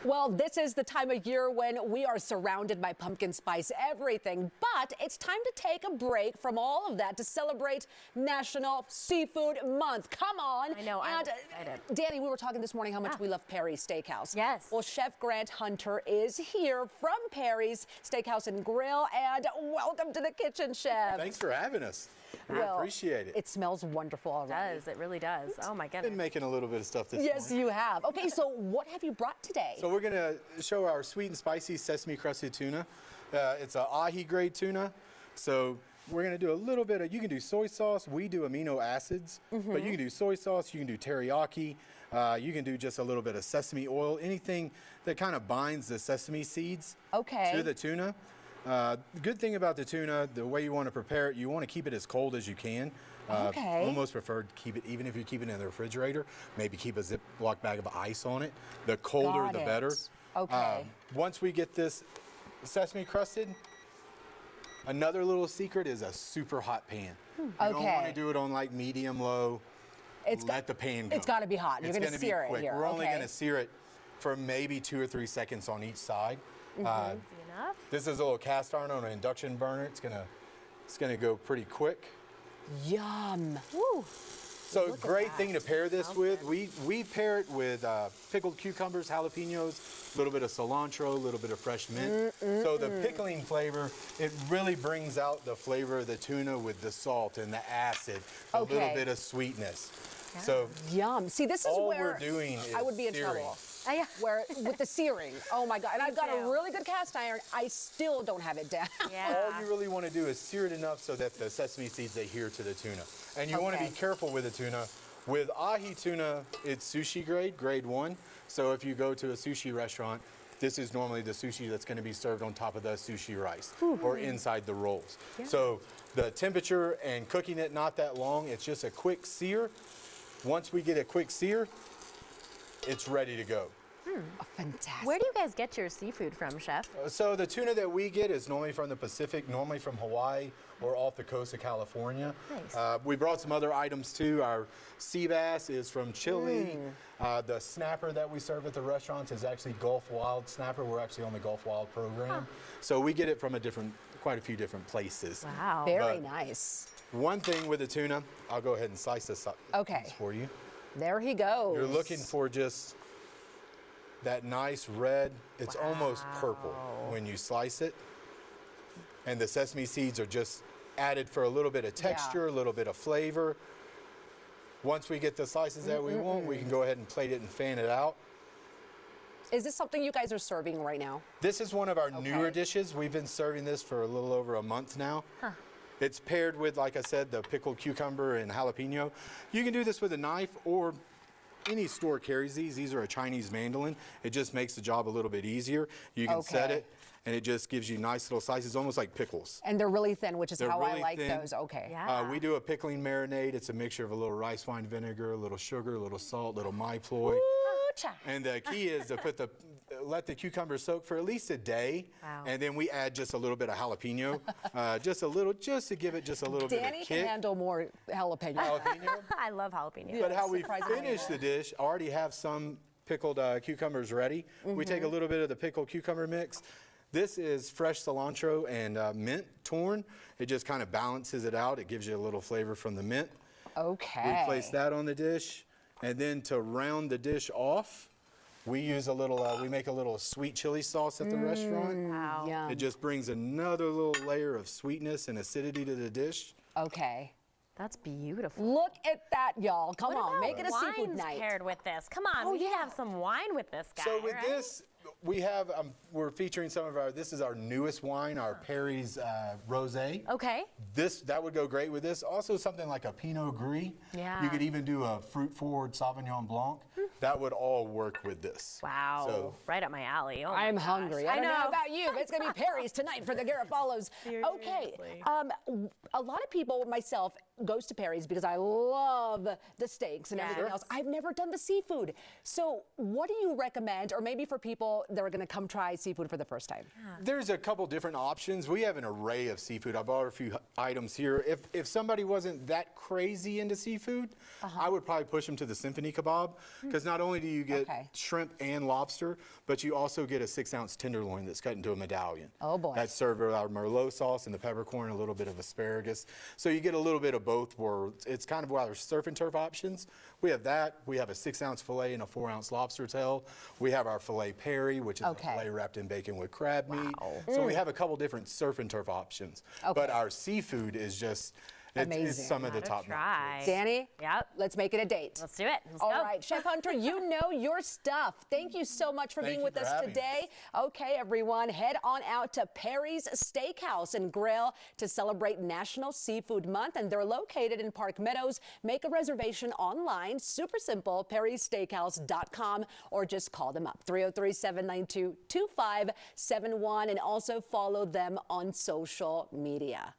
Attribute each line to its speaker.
Speaker 1: Well, this is the time of year when we are surrounded by pumpkin spice everything, but it's time to take a break from all of that to celebrate National Seafood Month. Come on.
Speaker 2: I know, I'm excited.
Speaker 1: Danny, we were talking this morning how much we love Perry's Steakhouse.
Speaker 2: Yes.
Speaker 1: Well, Chef Grant Hunter is here from Perry's Steakhouse and Grill, and welcome to the kitchen, Chef.
Speaker 3: Thanks for having us. We
Speaker 1: Well,
Speaker 3: appreciate it.
Speaker 1: It smells wonderful already.
Speaker 2: It really does. Oh my goodness.
Speaker 3: Been making a little bit of stuff this
Speaker 1: Yes,
Speaker 3: morning.
Speaker 1: you have. Okay, so what have you brought today?
Speaker 3: So we're gonna show our sweet and spicy sesame crusted tuna. It's a ahi grade tuna. So we're gonna do a little bit of, you can do soy sauce, we do amino acids, but you can do soy sauce, you can do teriyaki, you can do just a little bit of sesame oil, anything that kind of binds the sesame seeds to the tuna. The good thing about the tuna, the way you want to prepare it, you want to keep it as cold as you can. Almost prefer to keep it, even if you're keeping it in the refrigerator, maybe keep a Ziploc bag of ice on it. The colder, the better. Once we get this sesame crusted, another little secret is a super hot pan. You don't want to do it on like medium low. Let the pan go.
Speaker 1: It's got to be hot. You're going to sear it here.
Speaker 3: We're only going to sear it for maybe 2 or 3 seconds on each side. This is a little cast iron on an induction burner. It's gonna go pretty quick.
Speaker 1: Yum.
Speaker 2: Woo.
Speaker 3: So great thing to pair this with. We pair it with pickled cucumbers, jalapenos, a little bit of cilantro, a little bit of fresh mint. So the pickling flavor, it really brings out the flavor of the tuna with the salt and the acid, a little bit of sweetness.
Speaker 2: Yeah.
Speaker 3: So
Speaker 1: yum. See, this is
Speaker 3: all
Speaker 1: where
Speaker 3: we're doing is
Speaker 1: I would be in
Speaker 3: searing.
Speaker 1: trouble. Where with the searing, oh my God! And I've got a really good cast iron. I still don't have it down.
Speaker 3: All you really want to do is sear it enough so that the sesame seeds adhere to the tuna. And you want to be careful with the tuna. With ahi tuna, it's sushi grade, grade 1. So if you go to a sushi restaurant, this is normally the sushi that's going to be served on top of the sushi rice or inside the rolls. So the temperature and cooking it not that long, it's just a quick sear. Once we get a quick sear, it's ready to go.
Speaker 1: Fantastic.
Speaker 2: Where do you guys get your seafood from, Chef?
Speaker 3: So the tuna that we get is normally from the Pacific, normally from Hawaii or off the coast of California.
Speaker 2: Nice.
Speaker 3: We brought some other items too. Our sea bass is from Chile. The snapper that we serve at the restaurants is actually Gulf Wild snapper. We're actually on the Gulf Wild program. So we get it from quite a few different places.
Speaker 2: Wow.
Speaker 1: Very nice.
Speaker 3: One thing with the tuna, I'll go ahead and slice this up for you.
Speaker 1: There he goes.
Speaker 3: You're looking for just that nice red, it's almost purple when you slice it. And the sesame seeds are just added for a little bit of texture, a little bit of flavor. Once we get the slices that we want, we can go ahead and plate it and fan it out.
Speaker 1: Is this something you guys are serving right now?
Speaker 3: This is one of our newer dishes. We've been serving this for a little over a month now. It's paired with, like I said, the pickled cucumber and jalapeno. You can do this with a knife, or any store carries these. These are a Chinese mandolin. It just makes the job a little bit easier. You can set it, and it just gives you nice little slices, almost like pickles.
Speaker 1: And they're really thin, which is how I
Speaker 3: really
Speaker 1: like
Speaker 3: thin.
Speaker 1: those.
Speaker 3: We do a pickling marinade. It's a mixture of a little rice wine vinegar, a little sugar, a little salt, a little my ploy. And the key is to let the cucumber soak for at least a day, and then we add just a little bit of jalapeno, just to give it just a little bit of kick.
Speaker 1: Danny can handle more jalapeno.
Speaker 2: I love jalapeno.
Speaker 3: But how we finish the dish, I already have some pickled cucumbers ready. We take a little bit of the pickled cucumber mix. This is fresh cilantro and mint torn. It just kind of balances it out. It gives you a little flavor from the mint. We place that on the dish. And then to round the dish off, we use we make a little sweet chili sauce at the restaurant.
Speaker 1: Yum.
Speaker 3: It just brings another little layer of sweetness and acidity to the dish.
Speaker 2: That's beautiful.
Speaker 1: Look at that, y'all. Come on, make it a seafood
Speaker 2: Wine's
Speaker 1: night.
Speaker 2: paired with this. Come on, we need to have some wine with this guy.
Speaker 3: So with this, we have, we're featuring some of this is our newest wine, our Perry's Rosé. That would go great with this. Also something like a Pinot Gris. You could even do a fruit-forward Sauvignon Blanc. That would all work with this.
Speaker 2: Wow,
Speaker 3: so,
Speaker 2: right up my alley. Oh
Speaker 1: I'm
Speaker 2: my gosh.
Speaker 1: hungry. I don't know about you, but it's going to be Perry's tonight for the Garafalos. A lot of people, myself, goes to Perry's because I love the steaks and everything
Speaker 2: Yes.
Speaker 1: else. I've never done the seafood. So what do you recommend, or maybe for people that are going to come try seafood for the first time?
Speaker 3: There's a couple different options. We have an array of seafood. I bought a few items here. If somebody wasn't that crazy into seafood, I would probably push them to the symphony kebab, because not only do you get shrimp and lobster, but you also get a 6-ounce tenderloin that's cut into a medallion.
Speaker 1: Oh, boy.
Speaker 3: That's served with our Merlot sauce and the peppercorn, a little bit of asparagus. So you get a little bit of both worlds. It's kind of why there's surf and turf options. We have that. We have a 6-ounce filet and a 4-ounce lobster tail. We have our filet Perry, which is a filet wrapped in bacon with crab meat. So we have a couple different surf and turf options. But our seafood is just, it's some of the top
Speaker 2: try.
Speaker 3: notch.
Speaker 1: Danny?
Speaker 2: Yep.
Speaker 1: Let's make it a date.
Speaker 2: Let's do it. Let's
Speaker 1: All
Speaker 2: go.
Speaker 1: right, Chef Hunter, you know your stuff. Thank you so much for being
Speaker 3: you
Speaker 1: with
Speaker 3: for
Speaker 1: us
Speaker 3: having
Speaker 1: today. Okay, everyone, head on out to Perry's Steakhouse and Grille to celebrate National Seafood Month, and they're located in Park Meadows. Make a reservation online, super simple, perrysteakhouse.com, or just call them up, 303-792-2571, and also follow them on social media.